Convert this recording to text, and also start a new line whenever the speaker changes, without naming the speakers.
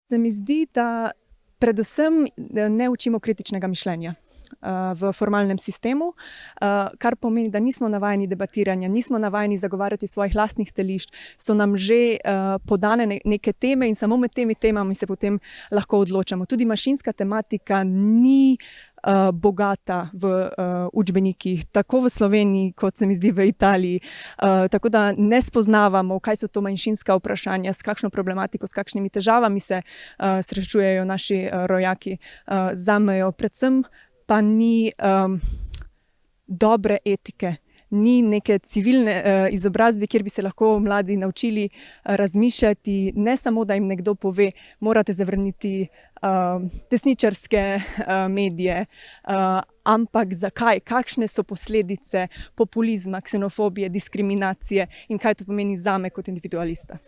Se mi zdi, da predvsem ne učimo kritičnega mišljenja v formalnem sistemu, kar pomeni, da nismo navajeni debatiranja, nismo navajeni zagovarjati svojih lastnih stališč, so nam že podane neke teme in samo med temi temami se potem lahko odločamo. Tudi manjšinska tematika ni bogata v učbenikih, tako v Sloveniji, kot se mi zdi v Italiji. Tako da ne spoznavamo, kaj so to manjšinska vprašanja, s kakšno problematiko, s kakšnimi težavami se srečujejo naši rojaki za mejo. Predvsem pa ni dobre etike, ni neke civilne izobrazbe, kjer bi se lahko mladi naučili razmišljati, ne samo, da jim nekdo pove, morate zavrniti desničarske medije, ampak zakaj, kakšne so posledice populizma, ksenofobije, diskriminacije in kaj to pomeni zame kot individualista.